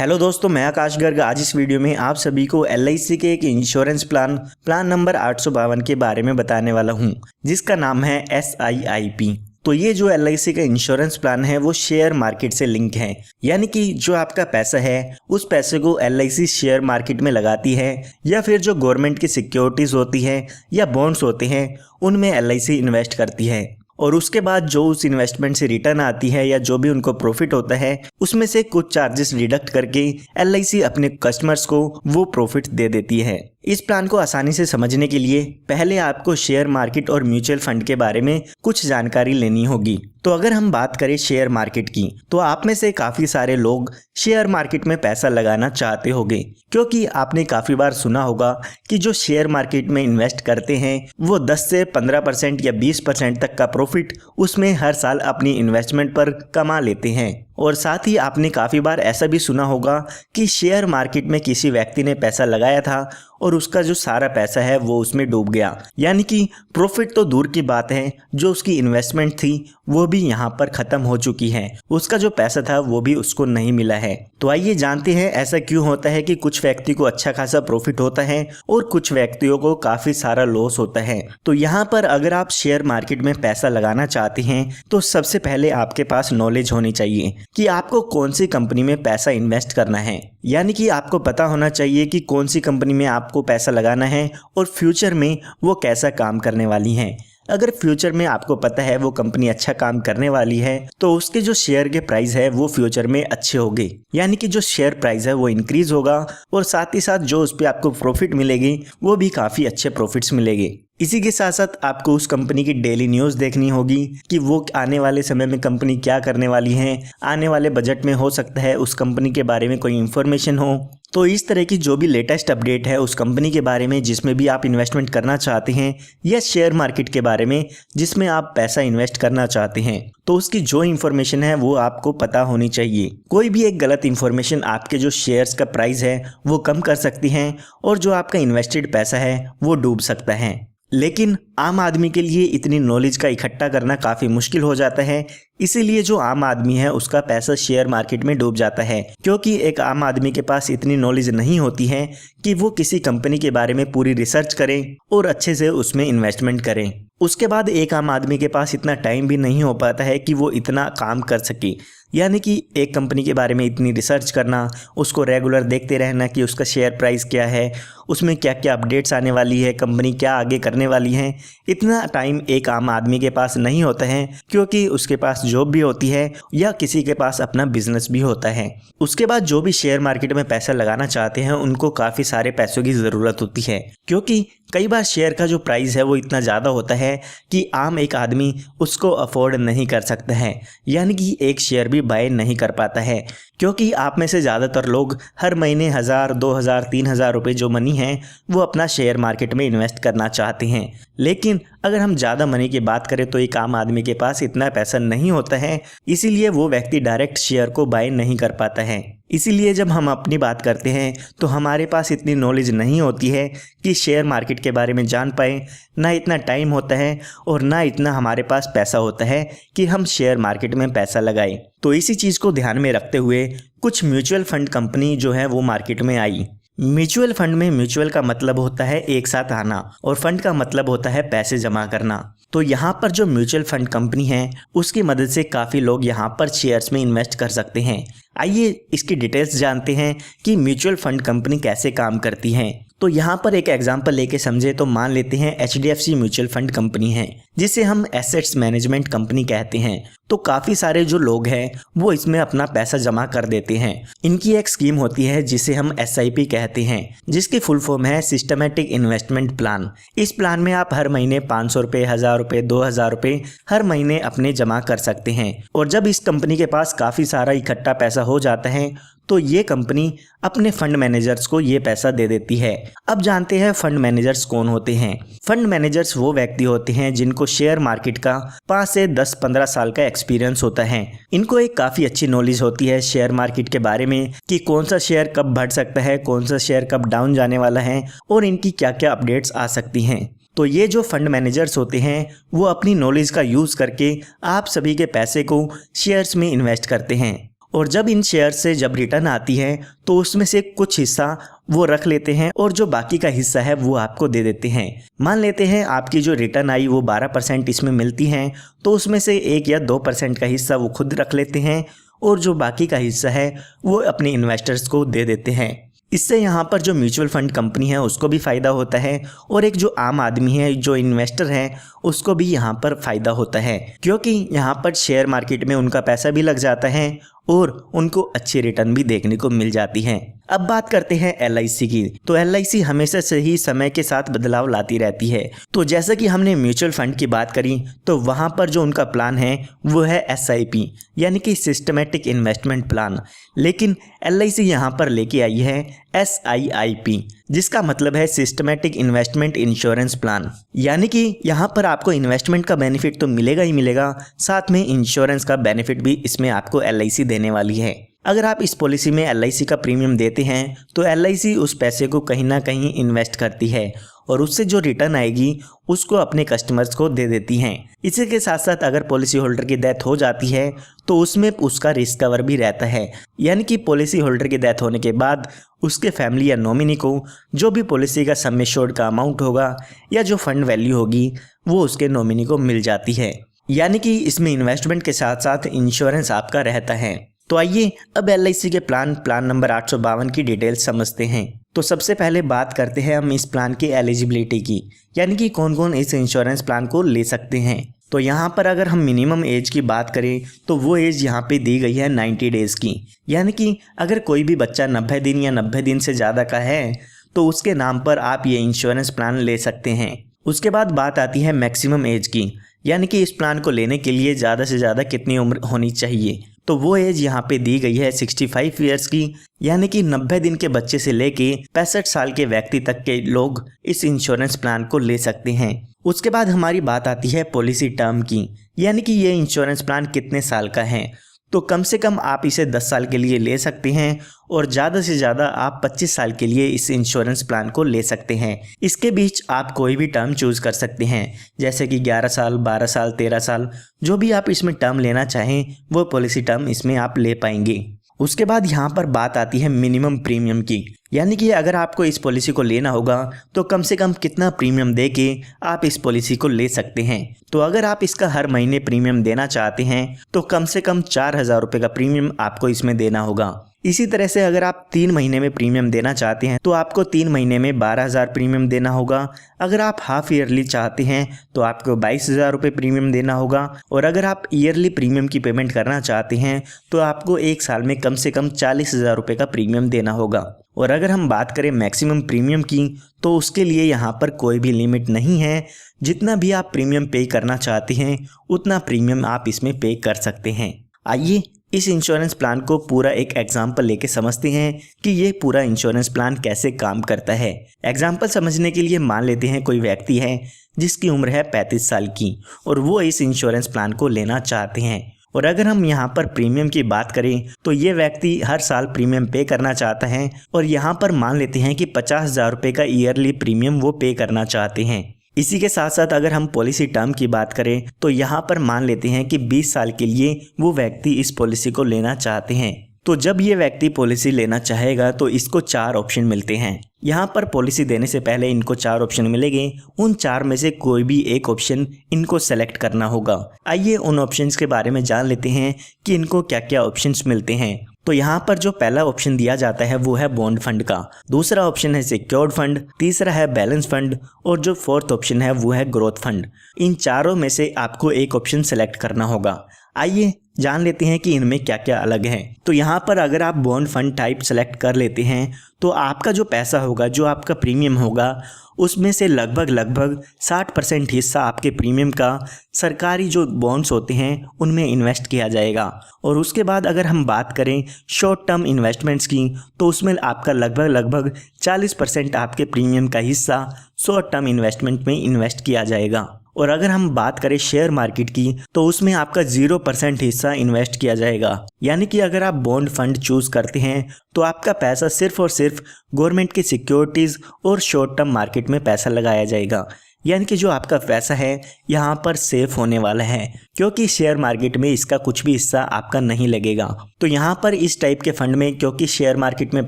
Hello दोस्तों, मैं आकाश गर्ग। आज इस वीडियो में आप सभी को LIC के एक इंश्योरेंस प्लान नंबर 852 के बारे में बताने वाला हूं, जिसका नाम है SIIP। तो ये जो LIC का इंश्योरेंस प्लान है वो शेयर मार्केट से लिंक है, यानी कि जो आपका पैसा है उस पैसे को LIC शेयर मार्केट में लगाती है या फिर जो गवर्नमेंट की सिक्योरिटीज होती है या बॉन्ड्स होते हैं उनमें LIC इन्वेस्ट करती है। और उसके बाद जो उस इन्वेस्टमेंट से रिटर्न आती है या जो भी उनको प्रॉफिट होता है उसमें से कुछ चार्जेस डिडक्ट करके LIC अपने कस्टमर्स को वो प्रॉफिट दे देती है। इस प्लान को आसानी से समझने के लिए पहले आपको शेयर मार्केट और म्यूचुअल फंड के बारे में कुछ जानकारी लेनी होगी। तो अगर हम बात करें शेयर मार्केट की, तो आप में से काफी सारे लोग शेयर मार्केट में पैसा लगाना चाहते होंगे, क्योंकि आपने काफी बार सुना होगा कि जो शेयर मार्केट में इन्वेस्ट करते हैं वो 10 से 15% या 20% तक का प्रॉफिट उसमें हर साल अपनी इन्वेस्टमेंट पर कमा लेते हैं। और साथ ही आपने काफ़ी बार ऐसा भी सुना होगा कि शेयर मार्केट में किसी व्यक्ति ने पैसा लगाया था और उसका जो सारा पैसा है वो उसमें डूब गया, यानी कि प्रॉफिट तो दूर की बात है, जो उसकी इन्वेस्टमेंट थी वो भी यहाँ पर ख़त्म हो चुकी है, उसका जो पैसा था वो भी उसको नहीं मिला है। तो आइए जानते हैं ऐसा क्यों होता है कि कुछ व्यक्ति को अच्छा खासा प्रॉफिट होता है और कुछ व्यक्तियों को काफ़ी सारा लॉस होता है। तो यहाँ पर अगर आप शेयर मार्केट में पैसा लगाना चाहते हैं तो सबसे पहले आपके पास नॉलेज होनी चाहिए कि आपको कौन सी कंपनी में पैसा इन्वेस्ट करना है, यानी कि आपको पता होना चाहिए कि कौन सी कंपनी में आपको पैसा लगाना है और फ्यूचर में वो कैसा काम करने वाली है। अगर फ्यूचर में आपको पता है वो कंपनी अच्छा काम करने वाली है तो उसके जो शेयर के प्राइस है वो फ्यूचर में अच्छे होंगे, यानी कि जो शेयर प्राइस है वो इंक्रीज होगा और साथ ही साथ जो उस पर आपको प्रॉफिट मिलेगी वो भी काफ़ी अच्छे प्रॉफिट्स मिलेंगे। इसी के साथ साथ आपको उस कंपनी की डेली न्यूज़ देखनी होगी कि वो आने वाले समय में कंपनी क्या करने वाली है, आने वाले बजट में हो सकता है उस कंपनी के बारे में कोई इन्फॉर्मेशन हो। तो इस तरह की जो भी लेटेस्ट अपडेट है उस कंपनी के बारे में जिसमें भी आप इन्वेस्टमेंट करना चाहते हैं या शेयर मार्केट के बारे में जिसमें आप पैसा इन्वेस्ट करना चाहते हैं, तो उसकी जो इन्फॉर्मेशन है वो आपको पता होनी चाहिए। कोई भी एक गलत इन्फॉर्मेशन आपके जो शेयर्स का प्राइस है वो कम कर सकती है और जो आपका इन्वेस्टेड पैसा है वो डूब सकता है। लेकिन आम आदमी के लिए इतनी नॉलेज का इकट्ठा करना काफ़ी मुश्किल हो जाता है, इसीलिए जो आम आदमी है उसका पैसा शेयर मार्केट में डूब जाता है, क्योंकि एक आम आदमी के पास इतनी नॉलेज नहीं होती है कि वो किसी कंपनी के बारे में पूरी रिसर्च करें और अच्छे से उसमें इन्वेस्टमेंट करें। उसके बाद एक आम आदमी के पास इतना टाइम भी नहीं हो पाता है कि वो इतना काम कर सके, यानी कि एक कंपनी के बारे में इतनी रिसर्च करना, उसको रेगुलर देखते रहना कि उसका शेयर प्राइस क्या है, उसमें क्या क्या अपडेट्स आने वाली है, कंपनी क्या आगे करने वाली है, इतना टाइम एक आम आदमी के पास नहीं होता है, क्योंकि उसके पास जॉब भी होती है या किसी के पास अपना बिजनेस भी होता है। उसके बाद जो भी शेयर मार्केट में पैसा लगाना चाहते हैं उनको काफ़ी सारे पैसों की ज़रूरत होती है, क्योंकि कई बार शेयर का जो प्राइस है वो इतना ज़्यादा होता है कि आम एक आदमी उसको अफोर्ड नहीं कर सकता है, यानी कि एक शेयर भी बाय नहीं कर पाता है, क्योंकि आप में से ज़्यादातर लोग हर महीने 1000, 2000, 3000 रुपये जो मनी है वो अपना शेयर मार्केट में इन्वेस्ट करना चाहते हैं। लेकिन अगर हम ज़्यादा मनी की बात करें तो एक आम आदमी के पास इतना पैसा नहीं होता है, इसीलिए वो व्यक्ति डायरेक्ट शेयर को बाय नहीं कर पाता है। इसीलिए जब हम अपनी बात करते हैं तो हमारे पास इतनी नॉलेज नहीं होती है कि शेयर मार्केट के बारे में जान पाएँ, ना इतना टाइम होता है और ना इतना हमारे पास पैसा होता है कि हम शेयर मार्केट में पैसा लगाएं। तो इसी चीज़ को ध्यान में रखते हुए कुछ म्यूचुअल फंड कंपनी जो है वो मार्केट में आई। म्यूचुअल फंड में म्यूचुअल का मतलब होता है एक साथ आना और फंड का मतलब होता है पैसे जमा करना। तो यहाँ पर जो म्यूचुअल फंड कंपनी है उसकी मदद से काफ़ी लोग यहाँ पर शेयर्स में इन्वेस्ट कर सकते हैं। आइए इसकी डिटेल्स जानते हैं कि म्यूचुअल फंड कंपनी कैसे काम करती हैं। तो यहाँ पर एक एग्जांपल लेके समझे तो मान लेते हैं HDFC म्यूचुअल फंड कंपनी है, जिसे हम एसेट्स मैनेजमेंट कंपनी कहते हैं। तो काफ़ी सारे जो लोग हैं वो इसमें अपना पैसा जमा कर देते हैं। इनकी एक स्कीम होती है जिसे हम SIP कहते हैं, जिसकी फुल फॉर्म है सिस्टमेटिक इन्वेस्टमेंट प्लान। इस प्लान में आप हर महीने 500 रुपये, 1000 रुपये, 2000 रुपये हर महीने अपने जमा कर सकते हैं। और जब इस कंपनी के पास काफ़ी सारा इकट्ठा पैसा हो जाता है तो ये कंपनी अपने फंड मैनेजर्स को ये पैसा दे देती है। अब जानते हैं फंड मैनेजर्स कौन होते हैं। फंड मैनेजर्स वो व्यक्ति होते हैं जिनको शेयर मार्केट का 5 से 10-15 साल का एक्सपीरियंस होता है। इनको एक काफ़ी अच्छी नॉलेज होती है शेयर मार्केट के बारे में कि कौन सा शेयर कब बढ़ सकता है, कौन सा शेयर कब डाउन जाने वाला है और इनकी क्या क्या अपडेट्स आ सकती हैं। तो ये जो फंड मैनेजर्स होते हैं वो अपनी नॉलेज का यूज़ करके आप सभी के पैसे को शेयर्स में इन्वेस्ट करते हैं और जब इन शेयर से जब रिटर्न आती है तो उसमें से कुछ हिस्सा वो रख लेते हैं और जो बाकी का हिस्सा है वो आपको दे देते हैं। मान लेते हैं आपकी जो रिटर्न आई वो 12% इसमें मिलती है, तो उसमें से 1 या 2% का हिस्सा वो खुद रख लेते हैं और जो बाकी का हिस्सा है वो अपने इन्वेस्टर्स को दे देते हैं। इससे यहाँ पर जो म्यूचुअल फंड कंपनी है उसको भी फ़ायदा होता है और एक जो आम आदमी है, जो इन्वेस्टर है, उसको भी यहाँ पर फ़ायदा होता है, क्योंकि यहाँ पर शेयर मार्केट में उनका पैसा भी लग जाता है और उनको अच्छी रिटर्न भी देखने को मिल जाती है। अब बात करते हैं LIC की। तो LIC हमेशा से ही समय के साथ बदलाव लाती रहती है। तो जैसे कि हमने म्यूचुअल फंड की बात करी तो वहाँ पर जो उनका प्लान है वो है SIP यानी कि सिस्टमेटिक इन्वेस्टमेंट प्लान, लेकिन LIC यहाँ पर लेके आई है SIIP जिसका मतलब है सिस्टमेटिक इन्वेस्टमेंट इंश्योरेंस प्लान। यानी कि यहाँ पर आपको इन्वेस्टमेंट का बेनिफिट तो मिलेगा ही मिलेगा, साथ में इंश्योरेंस का बेनिफिट भी इसमें आपको LIC देने वाली है। अगर आप इस पॉलिसी में LIC का प्रीमियम देते हैं तो LIC उस पैसे को कहीं ना कहीं इन्वेस्ट करती है और उससे जो रिटर्न आएगी उसको अपने कस्टमर्स को दे देती हैं। इसी के साथ साथ अगर पॉलिसी होल्डर की डेथ हो जाती है तो उसमें उसका रिस्क कवर भी रहता है, यानी कि पॉलिसी होल्डर की डेथ होने के बाद उसके फैमिली या नॉमिनी को जो भी पॉलिसी का सम एश्योर्ड का अमाउंट होगा या जो फंड वैल्यू होगी वो उसके नॉमिनी को मिल जाती है। यानी कि इसमें इन्वेस्टमेंट के साथ साथ इंश्योरेंस आपका रहता है। तो आइए अब LIC के प्लान नंबर 852 की डिटेल्स समझते हैं। तो सबसे पहले बात करते हैं हम इस प्लान की एलिजिबिलिटी की, यानी कि कौन कौन इस इंश्योरेंस प्लान को ले सकते हैं। तो यहाँ पर अगर हम मिनिमम एज की बात करें तो वो एज यहाँ पे दी गई है 90 डेज़ की, यानी कि अगर कोई भी बच्चा 90 दिन या 90 दिन से ज़्यादा का है तो उसके नाम पर आप ये इंश्योरेंस प्लान ले सकते हैं। उसके बाद बात आती है मैक्सिमम एज की, यानी कि इस प्लान को लेने के लिए ज़्यादा से ज़्यादा कितनी उम्र होनी चाहिए। तो वो एज यहाँ पे दी गई है 65 ईयर्स की, यानी कि 90 दिन के बच्चे से लेके 65 साल के व्यक्ति तक के लोग इस इंश्योरेंस प्लान को ले सकते हैं। उसके बाद हमारी बात आती है पॉलिसी टर्म की, यानी कि ये इंश्योरेंस प्लान कितने साल का है। तो कम से कम आप इसे 10 साल के लिए ले सकते हैं और ज़्यादा से ज़्यादा आप 25 साल के लिए इस इंश्योरेंस प्लान को ले सकते हैं। इसके बीच आप कोई भी टर्म चूज़ कर सकते हैं, जैसे कि 11 साल, 12 साल, 13 साल, जो भी आप इसमें टर्म लेना चाहें वो पॉलिसी टर्म इसमें आप ले पाएंगे। उसके बाद यहाँ पर बात आती है मिनिमम प्रीमियम की, यानी कि अगर आपको इस पॉलिसी को लेना होगा तो कम से कम कितना प्रीमियम दे के आप इस पॉलिसी को ले सकते हैं। तो अगर आप इसका हर महीने प्रीमियम देना चाहते हैं तो कम से कम 4000 रुपये का प्रीमियम आपको इसमें देना होगा। इसी तरह से अगर आप 3 महीने में प्रीमियम देना चाहते हैं तो आपको 3 महीने में 12,000 प्रीमियम देना होगा। अगर आप हाफ ईयरली चाहते हैं तो आपको 22,000 रुपये प्रीमियम देना होगा और अगर आप ईयरली प्रीमियम की पेमेंट करना चाहते हैं तो आपको 1 साल में कम से कम 40,000 रुपये का प्रीमियम देना होगा। और अगर हम बात करें मैक्सिमम प्रीमियम की तो उसके लिए यहाँ पर कोई भी लिमिट नहीं है, जितना भी आप प्रीमियम पे करना चाहते हैं उतना प्रीमियम आप इसमें पे कर सकते हैं। आइए इस इंश्योरेंस प्लान को पूरा एक एग्जाम्पल लेके समझते हैं कि ये पूरा इंश्योरेंस प्लान कैसे काम करता है। एग्जाम्पल समझने के लिए मान लेते हैं कोई व्यक्ति है जिसकी उम्र है 35 साल की और वो इस इंश्योरेंस प्लान को लेना चाहते हैं। और अगर हम यहाँ पर प्रीमियम की बात करें तो ये व्यक्ति हर साल प्रीमियम पे करना चाहता है और यहाँ पर मान लेते हैं कि 50,000 रुपये का ईयरली प्रीमियम वो पे करना चाहते हैं। इसी के साथ साथ अगर हम पॉलिसी टर्म की बात करें तो यहाँ पर मान लेते हैं कि 20 साल के लिए वो व्यक्ति इस पॉलिसी को लेना चाहते हैं। तो जब ये व्यक्ति पॉलिसी लेना चाहेगा तो इसको 4 ऑप्शन मिलते हैं। यहाँ पर पॉलिसी देने से पहले इनको 4 ऑप्शन मिलेंगे, उन 4 में से कोई भी एक ऑप्शन इनको सेलेक्ट करना होगा। आइए उन ऑप्शंस के बारे में जान लेते हैं कि इनको क्या क्या ऑप्शंस मिलते हैं। तो यहाँ पर जो पहला ऑप्शन दिया जाता है वो है बॉन्ड फंड का, दूसरा ऑप्शन है सिक्योर्ड फंड, तीसरा है बैलेंस फंड और जो फोर्थ ऑप्शन है वो है ग्रोथ फंड। इन चारों में से आपको एक ऑप्शन सेलेक्ट करना होगा। आइए जान लेते हैं कि इनमें क्या क्या अलग है। तो यहाँ पर अगर आप बॉन्ड फंड टाइप सेलेक्ट कर लेते हैं तो आपका जो पैसा होगा, जो आपका प्रीमियम होगा, उसमें से लगभग 60% हिस्सा आपके प्रीमियम का सरकारी जो बॉन्ड्स होते हैं उनमें इन्वेस्ट किया जाएगा। और उसके बाद अगर हम बात करें शॉर्ट टर्म इन्वेस्टमेंट्स की तो उसमें आपका लगभग 40% आपके प्रीमियम का हिस्सा शॉर्ट टर्म इन्वेस्टमेंट में इन्वेस्ट किया जाएगा। और अगर हम बात करें शेयर मार्केट की तो उसमें आपका 0% हिस्सा इन्वेस्ट किया जाएगा। यानी कि अगर आप बॉन्ड फंड चूज करते हैं तो आपका पैसा सिर्फ और सिर्फ गवर्नमेंट की सिक्योरिटीज़ और शॉर्ट टर्म मार्केट में पैसा लगाया जाएगा। यानी कि जो आपका पैसा है यहाँ पर सेफ होने वाला है, क्योंकि शेयर मार्केट में इसका कुछ भी हिस्सा आपका नहीं लगेगा। तो यहाँ पर इस टाइप के फंड में क्योंकि शेयर मार्केट में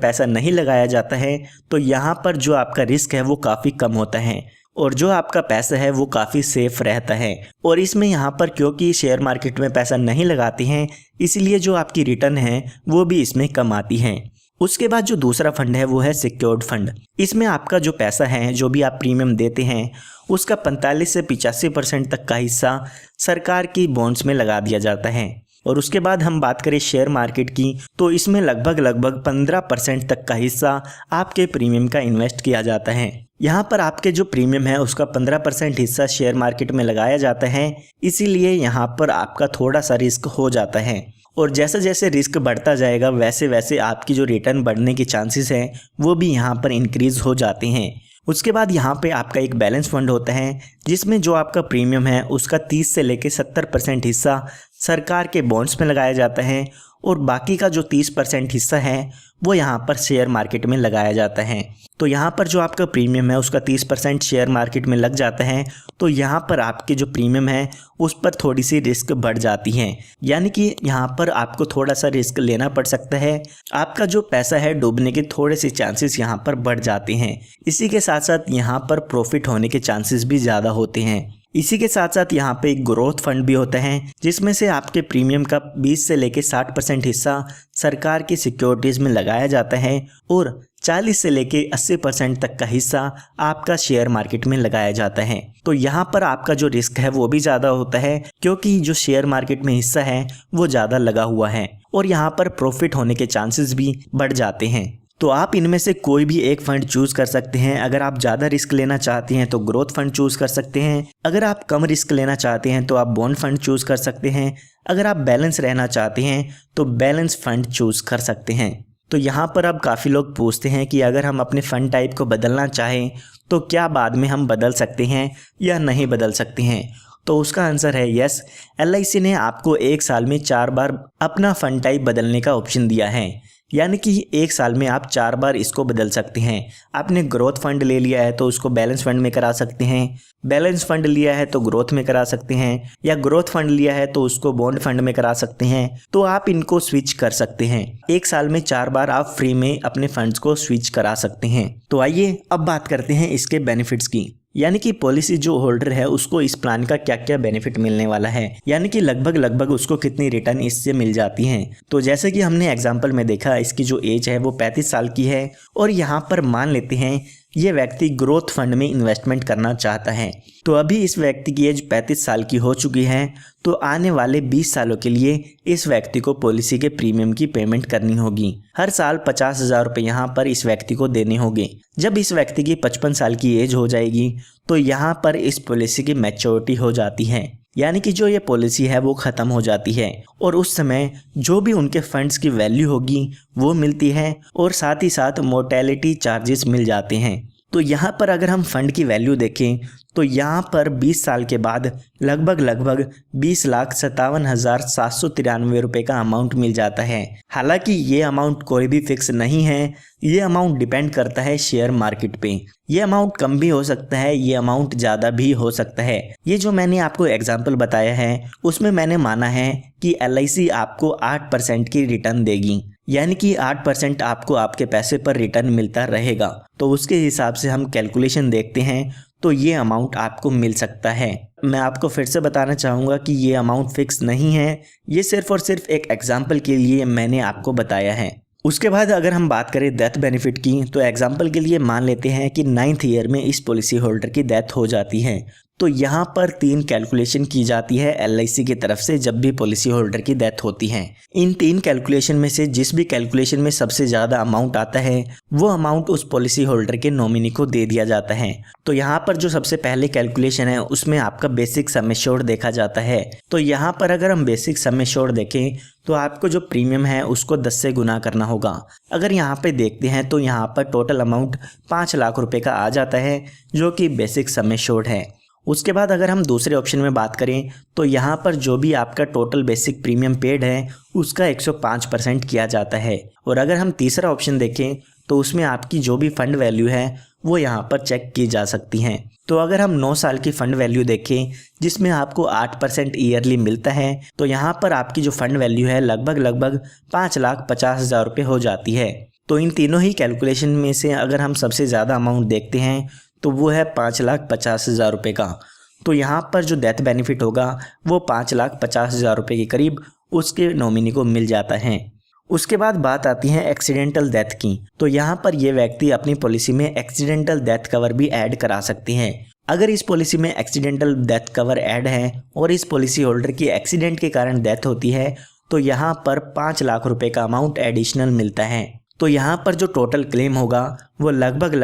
पैसा नहीं लगाया जाता है, तो यहाँ पर जो आपका रिस्क है वो काफ़ी कम होता है और जो आपका पैसा है वो काफ़ी सेफ रहता है। और इसमें यहाँ पर क्योंकि शेयर मार्केट में पैसा नहीं लगाते हैं, इसलिए जो आपकी रिटर्न है वो भी इसमें कम आती है। उसके बाद जो दूसरा फंड है वो है सिक्योर्ड फंड। इसमें आपका जो पैसा है, जो भी आप प्रीमियम देते हैं, उसका 45 से 85% तक का हिस्सा सरकार की बॉन्ड्स में लगा दिया जाता है। और उसके बाद हम बात करें शेयर मार्केट की, तो इसमें लगभग 15% तक का हिस्सा आपके प्रीमियम का इन्वेस्ट किया जाता है। यहाँ पर आपके जो प्रीमियम है उसका 15% हिस्सा शेयर मार्केट में लगाया जाता है, इसीलिए यहाँ पर आपका थोड़ा सा रिस्क हो जाता है। और जैसे जैसे रिस्क बढ़ता जाएगा वैसे वैसे आपकी जो रिटर्न बढ़ने के चांसेस हैं वो भी यहाँ पर इंक्रीज हो जाते हैं। उसके बाद यहाँ पे आपका एक बैलेंस फंड होता है, जिसमें जो आपका प्रीमियम है उसका 30 से लेकर 70% हिस्सा सरकार के बॉन्ड्स में लगाया जाता है और बाकी का जो 30% हिस्सा है वो यहाँ पर शेयर मार्केट में लगाया जाता है। तो यहाँ पर जो आपका प्रीमियम है उसका 30% शेयर मार्केट में लग जाता है, तो यहाँ पर आपके जो प्रीमियम है उस पर थोड़ी सी रिस्क बढ़ जाती है, यानी कि यहाँ पर आपको थोड़ा सा रिस्क लेना पड़ सकता है। आपका जो पैसा है डूबने के थोड़े से चांसेस यहाँ पर बढ़ जाते हैं। इसी के साथ साथ यहाँ पर प्रॉफिट होने के चांसेस भी ज़्यादा होते हैं। इसी के साथ साथ यहाँ पे एक ग्रोथ फंड भी होता है, जिसमें से आपके प्रीमियम का 20 से लेकर 60% हिस्सा सरकार की सिक्योरिटीज़ में लगाया जाता है और 40 से लेके 80% तक का हिस्सा आपका शेयर मार्केट में लगाया जाता है। तो यहाँ पर आपका जो रिस्क है वो भी ज़्यादा होता है, क्योंकि जो शेयर मार्केट में हिस्सा है वो ज़्यादा लगा हुआ है और यहाँ पर प्रॉफिट होने के चांसेस भी बढ़ जाते हैं। तो आप इनमें से कोई भी एक फंड चूज़ कर सकते हैं। अगर आप ज़्यादा रिस्क लेना चाहते हैं तो ग्रोथ फंड चूज़ कर सकते हैं। अगर आप कम रिस्क लेना चाहते हैं तो आप बॉन्ड फंड चूज़ कर सकते हैं। अगर आप बैलेंस रहना चाहते हैं तो बैलेंस फंड चूज़ कर सकते हैं। तो यहाँ पर अब काफ़ी लोग पूछते हैं कि अगर हम अपने फ़ंड टाइप को बदलना चाहें तो क्या बाद में हम बदल सकते हैं या नहीं बदल सकते हैं। तो उसका आंसर है यस। LIC ने आपको एक साल में 4 बार अपना फ़ंड टाइप बदलने का ऑप्शन दिया है, यानी कि एक साल में आप 4 बार इसको बदल सकते हैं। आपने ग्रोथ फंड ले लिया है तो उसको बैलेंस फंड में करा सकते हैं, बैलेंस फंड लिया है तो ग्रोथ में करा सकते हैं, या ग्रोथ फंड लिया है तो उसको बॉन्ड फंड में करा सकते हैं। तो आप इनको स्विच कर सकते हैं। एक साल में 4 बार आप फ्री में अपने फंड्स को स्विच करा सकते हैं। तो आइए अब बात करते हैं इसके बेनिफिट्स की, यानी कि पॉलिसी जो होल्डर है उसको इस प्लान का क्या क्या बेनिफिट मिलने वाला है, यानी कि लगभग उसको कितनी रिटर्न इससे मिल जाती हैं। तो जैसे कि हमने एग्जांपल में देखा, इसकी जो एज है वो 35 साल की है और यहाँ पर मान लेते हैं ये व्यक्ति ग्रोथ फंड में इन्वेस्टमेंट करना चाहता है। तो अभी इस व्यक्ति की एज 35 साल की हो चुकी है, तो आने वाले 20 सालों के लिए इस व्यक्ति को पॉलिसी के प्रीमियम की पेमेंट करनी होगी। हर साल 50,000 रुपये यहाँ पर इस व्यक्ति को देने होंगे। जब इस व्यक्ति की 55 साल की एज हो जाएगी तो यहाँ पर इस पॉलिसी की मैच्योरिटी हो जाती है, यानी कि जो ये पॉलिसी है वो ख़त्म हो जाती है और उस समय जो भी उनके फंड्स की वैल्यू होगी वो मिलती है और साथ ही साथ मोर्टेलिटी चार्जेस मिल जाते हैं। तो यहाँ पर अगर हम फंड की वैल्यू देखें तो यहाँ पर 20 साल के बाद लगभग 20,57,793 रुपये का अमाउंट मिल जाता है। हालांकि ये अमाउंट कोई भी फिक्स नहीं है, ये अमाउंट डिपेंड करता है शेयर मार्केट पे। ये अमाउंट कम भी हो सकता है, ये अमाउंट ज़्यादा भी हो सकता है। ये जो मैंने आपको एग्जाम्पल बताया है उसमें मैंने माना है कि LIC आपको 8% की रिटर्न देगी, यानी कि 8% आपको आपके पैसे पर रिटर्न मिलता रहेगा। तो उसके हिसाब से हम कैलकुलेशन देखते हैं तो ये अमाउंट आपको मिल सकता है। मैं आपको फिर से बताना चाहूँगा कि ये अमाउंट फिक्स नहीं है, ये सिर्फ और सिर्फ एक एग्जाम्पल के लिए मैंने आपको बताया है। उसके बाद अगर हम बात करें डेथ बेनिफिट की, तो एग्जाम्पल के लिए मान लेते हैं कि 9th ईयर में इस पॉलिसी होल्डर की डेथ हो जाती है। तो यहाँ पर 3 कैलकुलेशन की जाती है LIC की तरफ से जब भी पॉलिसी होल्डर की डेथ होती है। इन 3 कैलकुलेशन में से जिस भी कैलकुलेशन में सबसे ज़्यादा अमाउंट आता है वो अमाउंट उस पॉलिसी होल्डर के नॉमिनी को दे दिया जाता है। तो यहाँ पर जो सबसे पहले कैलकुलेशन है उसमें आपका बेसिक सम एश्योर्ड देखा जाता है। तो यहाँ पर अगर हम बेसिक सम एश्योर्ड देखें तो आपको जो प्रीमियम है उसको 10 से गुना करना होगा। अगर यहाँ पे देखते हैं तो यहाँ पर टोटल अमाउंट 5 लाख रुपए का आ जाता है, जो कि बेसिक सम एश्योर्ड है। उसके बाद अगर हम दूसरे ऑप्शन में बात करें तो यहाँ पर जो भी आपका टोटल बेसिक प्रीमियम पेड है उसका 105% किया जाता है। और अगर हम तीसरा ऑप्शन देखें तो उसमें आपकी जो भी फंड वैल्यू है वो यहाँ पर चेक की जा सकती हैं। तो अगर हम 9 साल की फ़ंड वैल्यू देखें जिसमें आपको 8% ईयरली मिलता है, तो यहाँ पर आपकी जो फ़ंड वैल्यू है लगभग 5,50,000 रुपये हो जाती है। तो इन तीनों ही कैलकुलेशन में से अगर हम सबसे ज़्यादा अमाउंट देखते हैं तो वो है 5,50,000 रुपये का। तो यहाँ पर जो डेथ बेनिफिट होगा वो 5,50,000 रुपये के करीब उसके नॉमिनी को मिल जाता है। उसके बाद बात आती है एक्सीडेंटल डेथ की। तो यहाँ पर ये व्यक्ति अपनी पॉलिसी में एक्सीडेंटल डेथ कवर भी ऐड करा सकते हैं। अगर इस पॉलिसी में एक्सीडेंटल डेथ कवर ऐड है और इस पॉलिसी होल्डर की एक्सीडेंट के कारण डेथ होती है तो यहाँ पर 5 लाख रुपए का अमाउंट एडिशनल मिलता है। तो यहाँ पर जो टोटल क्लेम होगा वो लगभग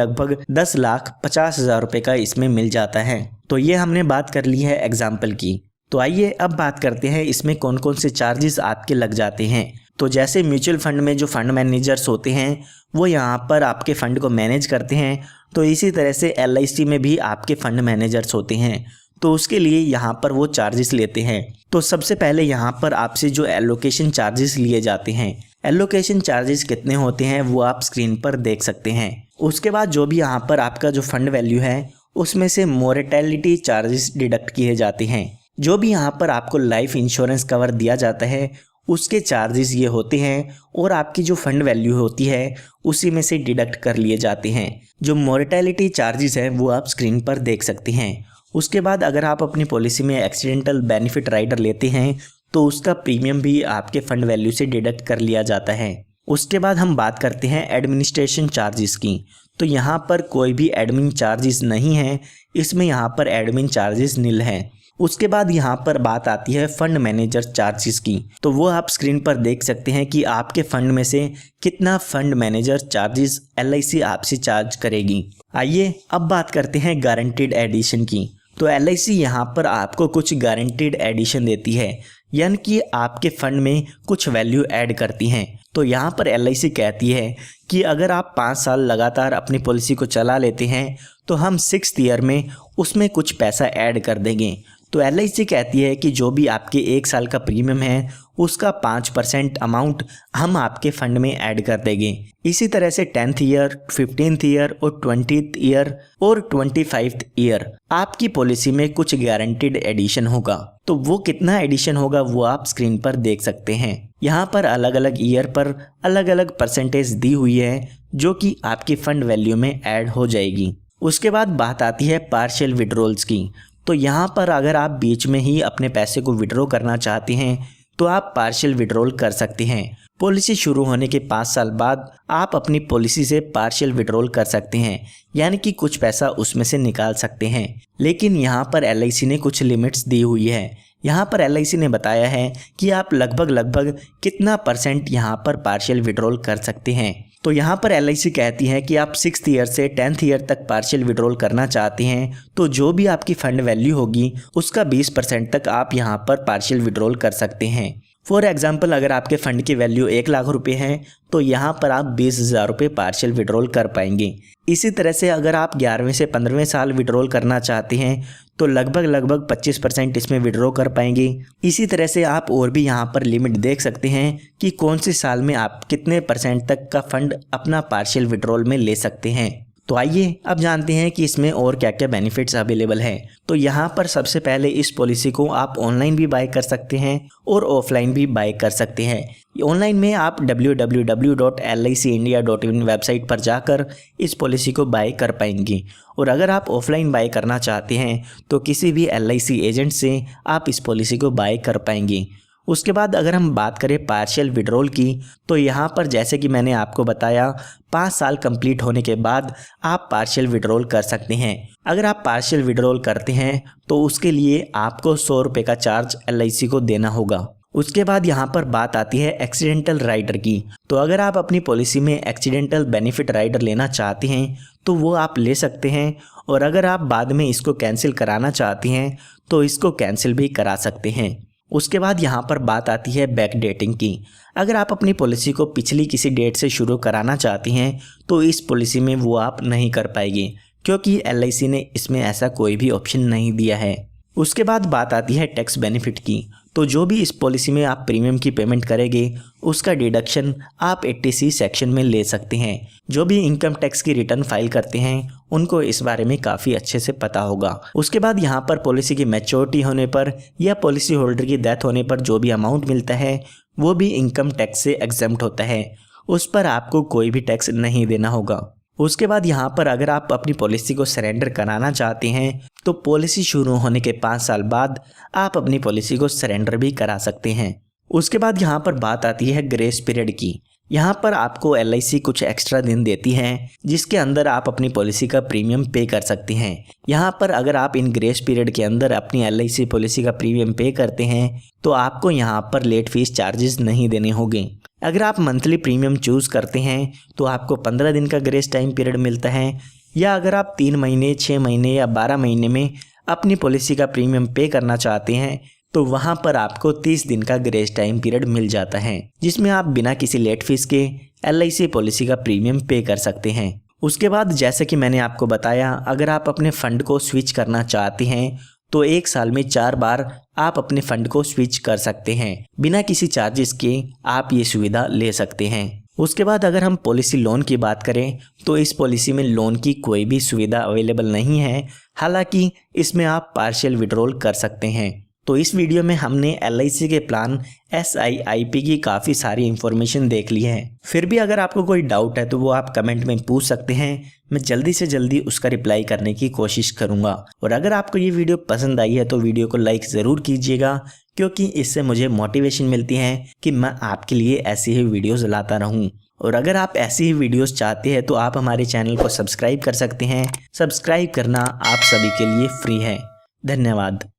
10,50,000 रुपये का इसमें मिल जाता है। तो ये हमने बात कर ली है एग्जाम्पल की। तो आइए अब बात करते हैं इसमें कौन कौन से चार्जेस आपके लग जाते हैं। तो जैसे म्यूचुअल फंड में जो फंड मैनेजर्स होते हैं वो यहाँ पर आपके फ़ंड को मैनेज करते हैं, तो इसी तरह से LIC में भी आपके फ़ंड मैनेजर्स होते हैं, तो उसके लिए यहाँ पर वो चार्जेस लेते हैं। तो सबसे पहले यहाँ पर आपसे जो एलोकेशन चार्जेस लिए जाते हैं, एलोकेशन चार्जेस कितने होते हैं वो आप स्क्रीन पर देख सकते हैं। उसके बाद जो भी यहाँ पर आपका जो फंड वैल्यू है उसमें से मोर्टेलिटी चार्जेस डिडक्ट किए जाते हैं। जो भी यहाँ पर आपको लाइफ इंश्योरेंस कवर दिया जाता है उसके चार्जेस ये होते हैं और आपकी जो फंड वैल्यू होती है उसी में से डिडक्ट कर लिए जाते हैं। जो मोर्टेलिटी चार्जेस हैं वो आप स्क्रीन पर देख सकते हैं। उसके बाद अगर आप अपनी पॉलिसी में एक्सीडेंटल बेनिफिट राइडर लेते हैं तो उसका प्रीमियम भी आपके फंड वैल्यू से डिडक्ट कर लिया जाता है। उसके बाद हम बात करते हैं एडमिनिस्ट्रेशन चार्जेस की। तो यहाँ पर कोई भी एडमिन चार्जेस नहीं है, इसमें यहाँ पर एडमिन चार्जेस निल हैं। उसके बाद यहाँ पर बात आती है फंड मैनेजर चार्जेस की। तो वो आप स्क्रीन पर देख सकते हैं कि आपके फंड में से कितना फंड मैनेजर चार्जेस LIC आपसे चार्ज करेगी। आइए अब बात करते हैं गारंटीड एडिशन की। तो LIC यहाँ पर आपको कुछ गारंटीड एडिशन देती है, यानी कि आपके फंड में कुछ वैल्यू ऐड करती हैं। तो यहाँ पर LIC कहती है कि अगर आप 5 साल लगातार अपनी पॉलिसी को चला लेते हैं तो हम 6th ईयर में उसमें कुछ पैसा ऐड कर देंगे। तो LIC कहती है कि जो भी आपके 1 साल का प्रीमियम है उसका 5% अमाउंट हम आपके फंड में ऐड कर देंगे। इसी तरह से 10th ईयर, 15th ईयर और 20th ईयर और 25th ईयर आपकी पॉलिसी में कुछ गारंटीड एडिशन होगा। तो वो कितना एडिशन होगा वो आप स्क्रीन पर देख सकते हैं। यहाँ पर अलग अलग ईयर पर अलग अलग परसेंटेज दी हुई है जो कि आपकी फंड वैल्यू में ऐड हो जाएगी। उसके बाद बात आती है पार्शियल विड्रॉल्स की। तो यहाँ पर अगर आप बीच में ही अपने पैसे को विड्रॉ करना चाहते हैं तो आप पार्शियल विड्रॉल कर सकते हैं। पॉलिसी शुरू होने के 5 साल बाद आप अपनी पॉलिसी से पार्शियल विड्रॉल कर सकते हैं, यानी कि कुछ पैसा उसमें से निकाल सकते हैं। लेकिन यहाँ पर LIC ने कुछ लिमिट्स दी हुई है। यहाँ पर LIC ने बताया है कि आप लगभग कितना % यहाँ पर पार्शियल विड्रॉल कर सकते हैं। तो यहाँ पर LIC कहती है कि आप 6th ईयर से 10th ईयर तक पार्शियल विड्रॉल करना चाहते हैं तो जो भी आपकी फंड वैल्यू होगी उसका 20% तक आप यहाँ पर पार्शियल विड्रॉल कर सकते हैं। फॉर एग्जाम्पल अगर आपके फ़ंड की वैल्यू 1 लाख रुपए है तो यहाँ पर आप 20,000 रुपये पार्शियल विड्रॉल कर पाएंगे। इसी तरह से अगर आप 11वें से 15वें साल विड्रॉल करना चाहते हैं तो लगभग 25% इसमें विड्रॉ कर पाएंगे। इसी तरह से आप और भी यहाँ पर लिमिट देख सकते हैं कि कौन से साल में आप कितने % तक का फंड अपना पार्शियल विड्रॉल में ले सकते हैं। तो आइए अब जानते हैं कि इसमें और क्या क्या बेनिफिट्स अवेलेबल हैं। तो यहाँ पर सबसे पहले इस पॉलिसी को आप ऑनलाइन भी बाय कर सकते हैं और ऑफलाइन भी बाय कर सकते हैं। ऑनलाइन में आप www.licindia.in वेबसाइट पर जाकर इस पॉलिसी को बाय कर पाएंगे, और अगर आप ऑफलाइन बाय करना चाहते हैं तो किसी भी LIC एजेंट से आप इस पॉलिसी को बाय कर पाएंगे। उसके बाद अगर हम बात करें पार्शियल विड्रॉल की तो यहाँ पर जैसे कि मैंने आपको बताया 5 साल कंप्लीट होने के बाद आप पार्शियल विड्रॉल कर सकते हैं। अगर आप पार्शियल विड्रॉल करते हैं तो उसके लिए आपको 100 रुपये का चार्ज LIC को देना होगा। उसके बाद यहाँ पर बात आती है एक्सीडेंटल राइडर की। तो अगर आप अपनी पॉलिसी में एक्सीडेंटल बेनिफिट राइडर लेना चाहते हैं तो वो आप ले सकते हैं, और अगर आप बाद में इसको कैंसिल कराना चाहते हैं तो इसको कैंसिल भी करा सकते हैं। उसके बाद यहाँ पर बात आती है बैक डेटिंग की। अगर आप अपनी पॉलिसी को पिछली किसी डेट से शुरू कराना चाहते हैं तो इस पॉलिसी में वो आप नहीं कर पाएंगे, क्योंकि LIC ने इसमें ऐसा कोई भी ऑप्शन नहीं दिया है। उसके बाद बात आती है टैक्स बेनिफिट की। तो जो भी इस पॉलिसी में आप प्रीमियम की पेमेंट करेंगे उसका डिडक्शन आप 80C सेक्शन में ले सकते हैं। जो भी इनकम टैक्स की रिटर्न फाइल करते हैं उनको इस बारे में काफ़ी अच्छे से पता होगा। उसके बाद यहाँ पर पॉलिसी की मैच्योरिटी होने पर या पॉलिसी होल्डर की डेथ होने पर जो भी अमाउंट मिलता है वो भी इनकम टैक्स से एग्जम्प्ट होता है, उस पर आपको कोई भी टैक्स नहीं देना होगा। उसके बाद यहाँ पर अगर आप अपनी पॉलिसी को सरेंडर कराना चाहते हैं तो पॉलिसी शुरू होने के 5 साल बाद आप अपनी पॉलिसी को सरेंडर भी करा सकते हैं। उसके बाद यहाँ पर बात आती है ग्रेस पीरियड की। यहाँ पर आपको LIC कुछ एक्स्ट्रा दिन देती है जिसके अंदर आप अपनी पॉलिसी का प्रीमियम पे कर सकते हैं। यहाँ पर अगर आप इन ग्रेस पीरियड के अंदर अपनी LIC पॉलिसी का प्रीमियम पे करते हैं तो आपको यहाँ पर लेट फीस चार्जेस नहीं देने होंगे। अगर आप मंथली प्रीमियम चूज़ करते हैं तो आपको 15 दिन का ग्रेस टाइम पीरियड मिलता है, या अगर आप 3 महीने, 6 महीने या 12 महीने में अपनी पॉलिसी का प्रीमियम पे करना चाहते हैं तो वहां पर आपको 30 दिन का ग्रेस टाइम पीरियड मिल जाता है, जिसमें आप बिना किसी लेट फीस के LIC पॉलिसी का प्रीमियम पे कर सकते हैं। उसके बाद जैसे कि मैंने आपको बताया, अगर आप अपने फंड को स्विच करना चाहते हैं तो 1 साल में 4 बार आप अपने फंड को स्विच कर सकते हैं। बिना किसी चार्जेस के आप ये सुविधा ले सकते हैं। उसके बाद अगर हम पॉलिसी लोन की बात करें तो इस पॉलिसी में लोन की कोई भी सुविधा अवेलेबल नहीं है, हालांकि इसमें आप पार्शियल विड्रॉल कर सकते हैं। तो इस वीडियो में हमने LIC के प्लान SIIP की काफ़ी सारी इन्फॉर्मेशन देख ली है। फिर भी अगर आपको कोई डाउट है तो वो आप कमेंट में पूछ सकते हैं, मैं जल्दी से जल्दी उसका रिप्लाई करने की कोशिश करूँगा। और अगर आपको ये वीडियो पसंद आई है तो वीडियो को लाइक ज़रूर कीजिएगा, क्योंकि इससे मुझे मोटिवेशन मिलती है कि मैं आपके लिए ऐसी ही वीडियोज़ लाता रहूँ। और अगर आप ऐसी ही वीडियोज़ चाहते हैं तो आप हमारे चैनल को सब्सक्राइब कर सकते हैं। सब्सक्राइब करना आप सभी के लिए फ्री है। धन्यवाद।